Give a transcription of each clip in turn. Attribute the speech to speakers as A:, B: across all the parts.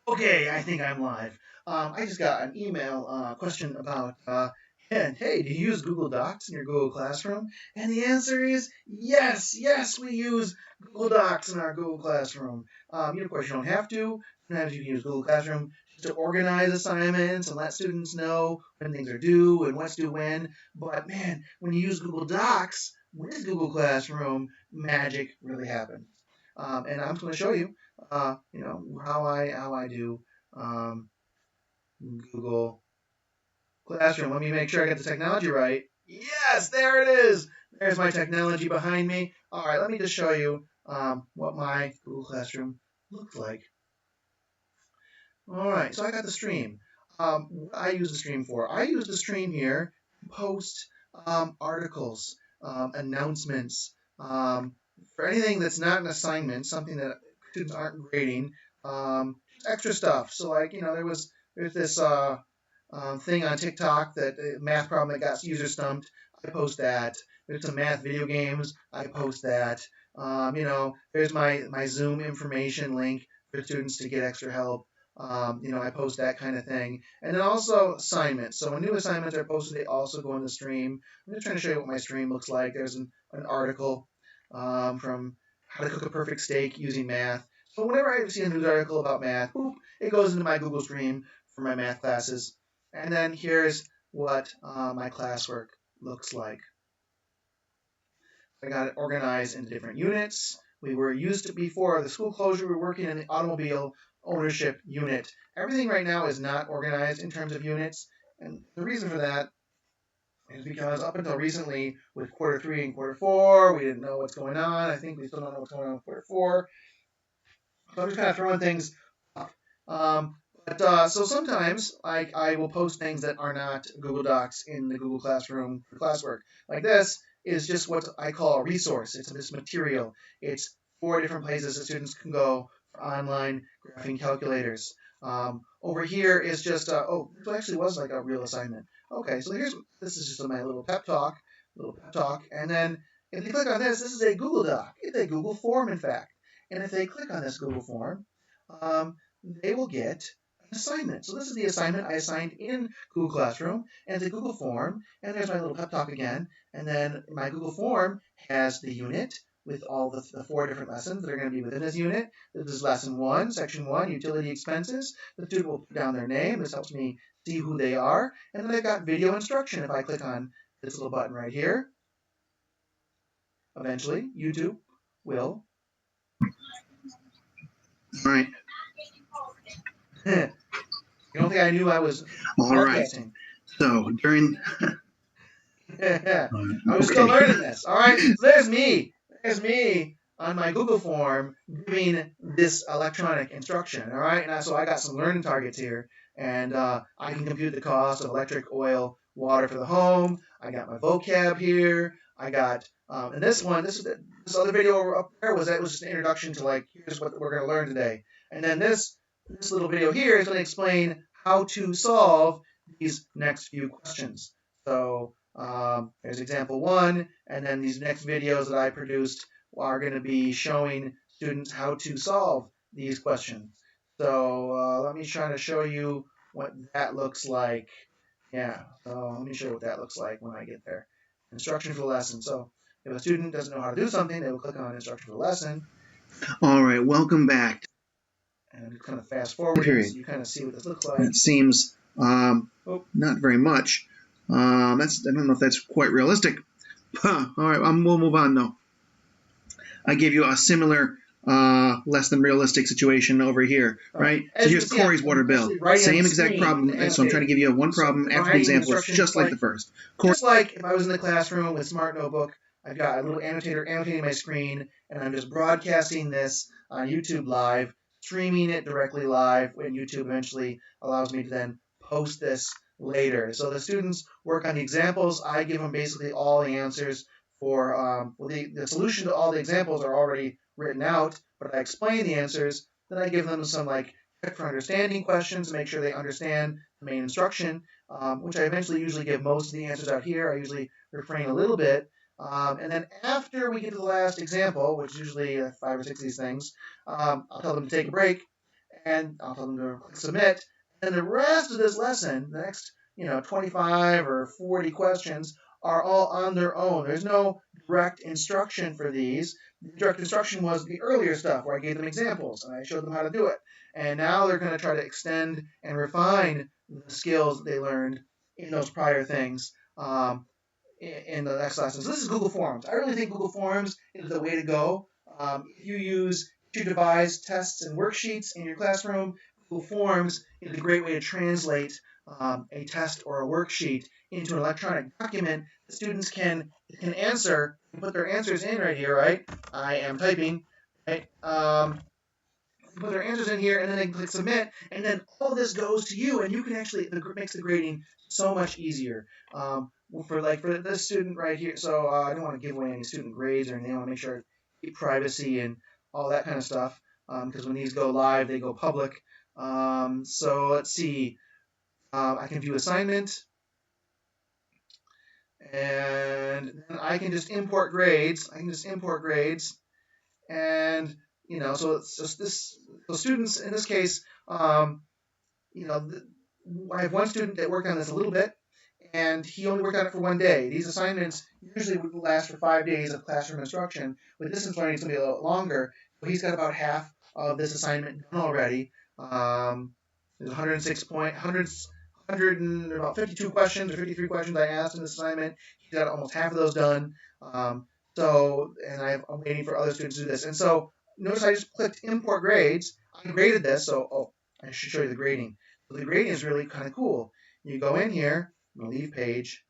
A: Okay, I think I'm live. I just got an email question about, hey, do you use Google Docs in your Google Classroom? And the answer is yes, yes, we use Google Docs in our Google Classroom. Of course, you don't have to. Sometimes you can use Google Classroom just to organize assignments and let students know when things are due and what's due when. But man, when you use Google Docs with Google Classroom, magic really happens. And I'm going to show you how I do um, Google Classroom. Let me make sure I get the technology right. Yes, there it is. There's my technology behind me. All right, let me just show you what my Google Classroom looks like. All right, so I got the stream. What I use the stream for? I use the stream here to post articles, announcements, for anything that's not an assignment, something that students aren't grading, extra stuff. So like there's this thing on TikTok that math problem that got user stumped. I post that. There's some math video games. I post that. There's my Zoom information link for students to get extra help. I post that kind of thing. And then also assignments. So when new assignments are posted, they also go in the stream. I'm just trying to show you what my stream looks like. There's an article from how to cook a perfect steak using math. So whenever I see a news article about math, boop, it goes into my Google Stream for my math classes. And then here's what my classwork looks like. I got it organized into different units. We were used to, before the school closure, we were working in the automobile ownership unit. Everything right now is not organized in terms of units. And the reason for that is because up until recently, with quarter 3 and quarter 4, we didn't know what's going on. I think we still don't know what's going on with quarter 4. So I'm just kind of throwing things up. So sometimes I will post things that are not Google Docs in the Google Classroom for classwork. Like this is just what I call a resource. It's this material. It's 4 different places that students can go for online graphing calculators. Over here is just it actually was like a real assignment. Okay, so this is just my little pep talk, and then if you click on this is a Google Doc. It's a Google form, in fact. And if they click on this Google form, they will get an assignment. So this is the assignment I assigned in Google Classroom, and it's a Google form. And there's my little pep talk again. And then my Google form has the unit with all the 4 different lessons that are going to be within this unit. This is lesson 1, section 1, utility expenses. The student will put down their name. This helps me see who they are. And then they've got video instruction. If I click on this little button right here, eventually YouTube will. All right. You don't think I knew I was broadcasting? So during, I was still learning this. All right, so there's me. There's me on my Google form giving this electronic instruction. All right, and so I got some learning targets here, and I can compute the cost of electric, oil, water for the home. I got my vocab here. I got and this other video up there was just an introduction to like here's what we're going to learn today, and then this little video here is going to explain how to solve these next few questions. So there's example 1, and then these next videos that I produced are going to be showing students how to solve these questions. So let me try to show you what that looks like. Yeah, so let me show you what that looks like when I get there. Instruction for the lesson. So if a student doesn't know how to do something, they will click on instruction for the lesson. All right, welcome back. And kind of fast forward here so you kind of see what this looks like. It seems not very much. I don't know if that's quite realistic. All right, we'll move on though. I gave you a similar less than realistic situation over here, right? So here's Corey's water bill. Same exact problem. So I'm trying to give you one problem after the example. It's just like the first. Just like if I was in the classroom with Smart Notebook, I've got a little annotator annotating my screen, and I'm just broadcasting this on YouTube Live, streaming it directly live, when YouTube eventually allows me to then post this later. So the students work on the examples. I give them basically all the answers for the solution to all the examples are already written out, but I explain the answers. Then I give them some like check for understanding questions to make sure they understand the main instruction, which I eventually usually give most of the answers out here. I usually refrain a little bit. And then after we get to the last example, which is usually 5 or 6 of these things, I'll tell them to take a break. and I'll tell them to click submit. And the rest of this lesson, the next 25 or 40 questions, are all on their own. There's no direct instruction for these. The direct instruction was the earlier stuff where I gave them examples and I showed them how to do it. And now they're going to try to extend and refine the skills they learned in those prior things in the next lesson. So this is Google Forms. I really think Google Forms is the way to go. If you devise tests and worksheets in your classroom, Google Forms is a great way to translate a test or a worksheet into an electronic document. The students can answer, put their answers in right here, right? I am typing, right? Put their answers in here, and then they click submit, and then all this goes to you, and you can actually, it makes the grading so much easier. For this student right here, so I don't want to give away any student grades or anything. I want to make sure I keep privacy and all that kind of stuff, because when these go live, they go public. So let's see. I can view assignment, and then I can just import grades. And so it's just this. So students in this case, I have one student that worked on this a little bit, and he only worked on it for 1 day. These assignments usually would last for 5 days of classroom instruction. With distance learning, it's going to be a little longer. But he's got about half of this assignment done already. There's 100 and about 52 questions or 53 questions I asked in this assignment. He's got almost half of those done. And I'm waiting for other students to do this. And so notice I just clicked import grades. I graded this, so I should show you the grading. So the grading is really kind of cool. You go in here, I'm going to leave page,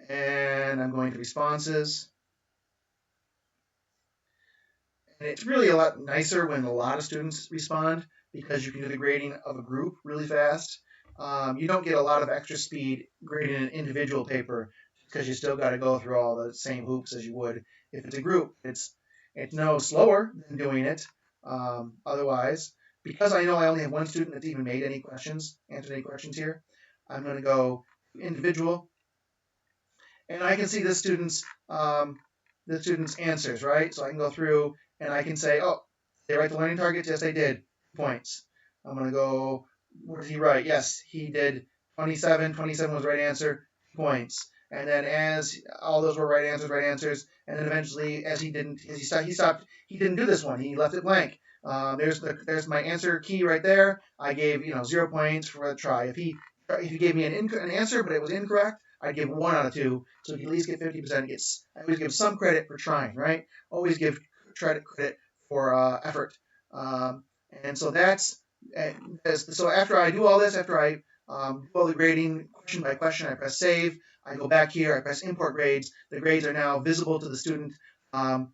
A: and I'm going to responses. And it's really a lot nicer when a lot of students respond because you can do the grading of a group really fast. You don't get a lot of extra speed grading an individual paper because you still got to go through all the same hoops as you would if it's a group. It's no slower than doing it otherwise. Because I know I only have one student that's even made any questions, answered any questions here, I'm going to go individual, and I can see the student's answers, right? So I can go through and I can say, oh, did they write the learning targets? Yes, they did. Points. I'm going to go, what did he write? Yes, he did 27. 27 was the right answer. Points. And then as all those were right answers, and then eventually as he didn't do this one. He left it blank. There's my answer key right there. I gave 0 points for the try. If he gave me an answer but it was incorrect, I'd give 1 out of 2, so you at least get 50%. I always give some credit for trying, right? Always give credit for effort. And so so after I do all this, after I do all the grading question by question, I press save. I go back here, I press import grades. The grades are now visible to the student, and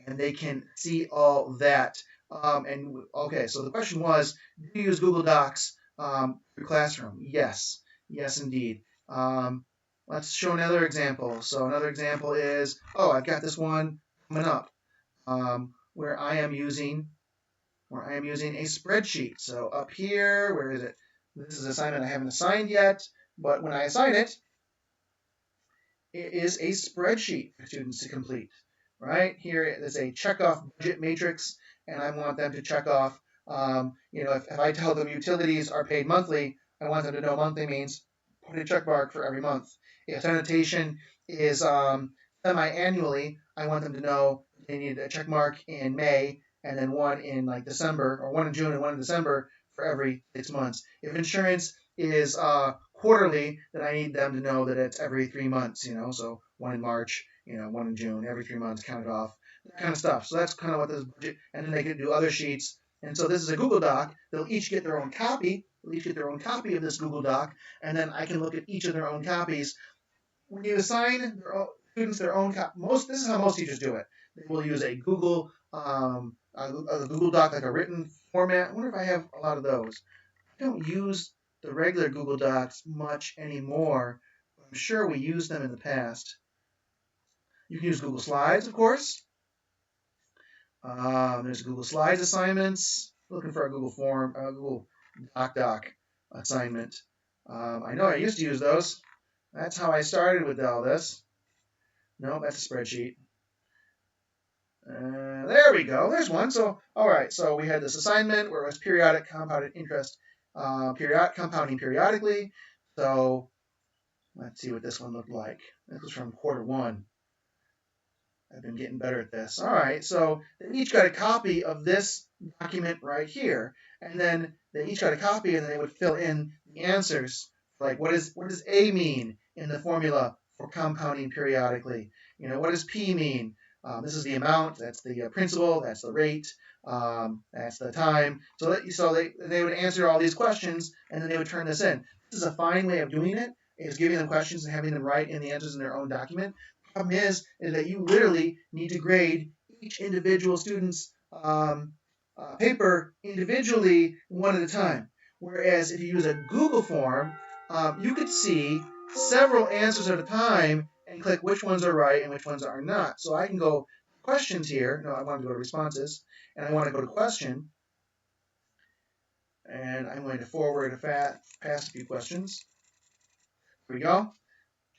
A: they can see all that. Okay, so the question was, do you use Google Docs for your classroom? Yes, indeed. Let's show another example. So another example is, I've got this one coming up where I am using a spreadsheet. So up here, where is it? This is an assignment I haven't assigned yet, but when I assign it, it is a spreadsheet for students to complete. Right here, there's a checkoff budget matrix, and I want them to check off. If I tell them utilities are paid monthly, I want them to know monthly means put a check mark for every month. If sanitation is semi-annually, I want them to know they need a check mark in May and then one in December, or one in June and one in December for every 6 months. If insurance is quarterly, then I need them to know that it's every 3 months, so one in March, one in June, every 3 months, count it off, that kind of stuff. So that's kind of what this budget, and then they can do other sheets. And so this is a Google Doc. They'll each get their own copy. They'll each get their own copy of this Google Doc, and then I can look at each of their own copies. When you assign students their own copy, this is how most teachers do it. They will use a Google Doc, like a written format. I wonder if I have a lot of those. I don't use the regular Google Docs much anymore. I'm sure we used them in the past. You can use Google Slides, of course. There's Google Slides assignments. Looking for a Google Doc assignment. I know I used to use those. That's how I started with all this. No, that's a spreadsheet. There we go. There's one. So, all right. So we had this assignment where it was periodic compounded interest, compounding periodically. So let's see what this one looked like. This was from quarter one. I've been getting better at this. All right. So they each got a copy of this document right here, and then they each got a copy, and they would fill in the answers. Like what does A mean in the formula for compounding periodically? You know, what does P mean? This is the amount. That's the principal. That's the rate. That's the time. So they would answer all these questions, and then they would turn this in. This is a fine way of doing it. Is giving them questions and having them write in the answers in their own document. The problem is that you literally need to grade each individual student's paper individually, one at a time. Whereas if you use a Google form, you could see several answers at a time and click which ones are right and which ones are not. So I can go questions here. No, I want to go to responses, and I want to go to question. And I'm going to forward past a few questions. Here we go.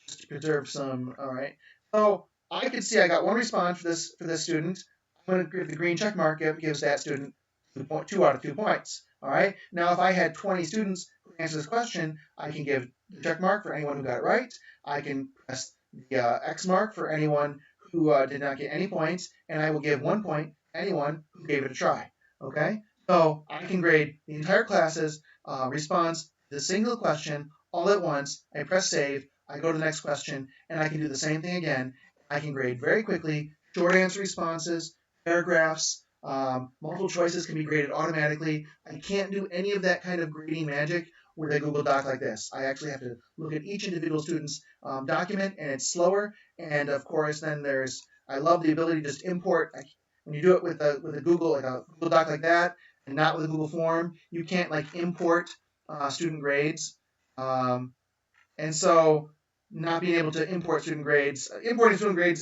A: Just to preserve some. All right. So I could see I got one response for this student. I'm going to give the green check mark. Gives that student 2 out of 2 points. All right. Now, if I had 20 students who answer this question, I can give the check mark for anyone who got it right. I can press the X mark for anyone who did not get any points, and I will give 1 point to anyone who gave it a try. Okay. So I can grade the entire class's response to the single question all at once. I press save. I go to the next question, and I can do the same thing again. I can grade very quickly short answer responses, paragraphs, multiple choices can be graded automatically. I can't do any of that kind of grading magic with a Google Doc like this. I actually have to look at each individual student's document, and it's slower. And of course, then I love the ability to just import. When you do it with a Google Doc like that, and not with a Google form, you can't import student grades. And so not being able to importing student grades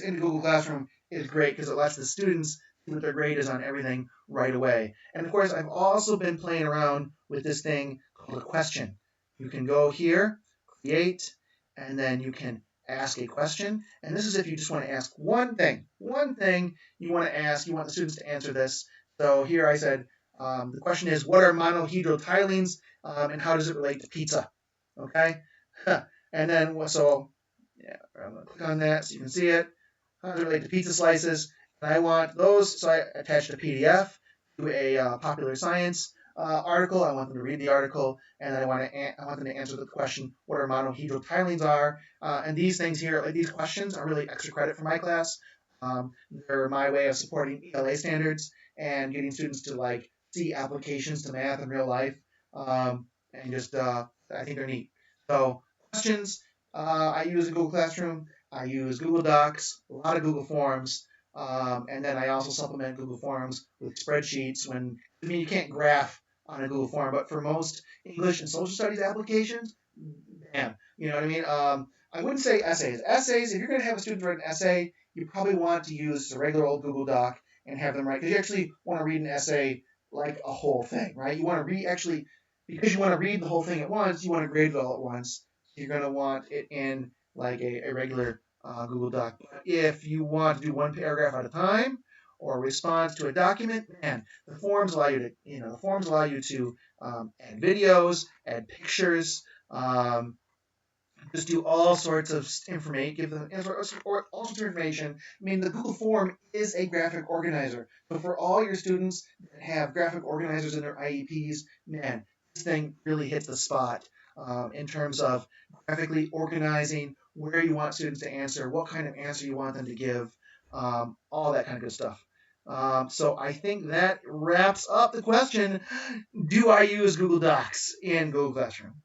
A: into Google Classroom is great because it lets the students see what their grade is on everything right away. And of course, I've also been playing around with this thing called a question. You can go here, create, and then you can ask a question. And this is if you just want to ask one thing you want to ask. You want the students to answer this. So here I said, the question is, what are monohedral tilings and how does it relate to pizza? Okay. And then, I'm going to click on that so you can see it. How does it relate to pizza slices? And I want those, so I attached a PDF to a Popular Science article. I want them to read the article, and I want them to answer the question, what are monohedral tilings are. And these things here, these questions are really extra credit for my class. They're my way of supporting ELA standards and getting students to see applications to math in real life. And just, I think they're neat. So questions, I use in Google Classroom. I use Google Docs, a lot of Google Forms, and then I also supplement Google Forms with spreadsheets. You can't graph on a Google Form, but for most English and social studies applications, bam, you know what I mean? I wouldn't say essays. Essays, if you're going to have a student write an essay, you probably want to use a regular old Google Doc and have them write, because you actually want to read an essay like a whole thing, right? You want to because you want to read the whole thing at once, you want to grade it all at once. You're going to want it in a regular Google Doc. But if you want to do one paragraph at a time or a response to a document, man, the forms allow you to add videos, add pictures, just do all sorts of information, give them all sorts of information. I mean, the Google Form is a graphic organizer. So for all your students that have graphic organizers in their IEPs, man, this thing really hits the spot in terms of graphically organizing where you want students to answer, what kind of answer you want them to give, all that kind of good stuff. So I think that wraps up the question, do I use Google Docs in Google Classroom?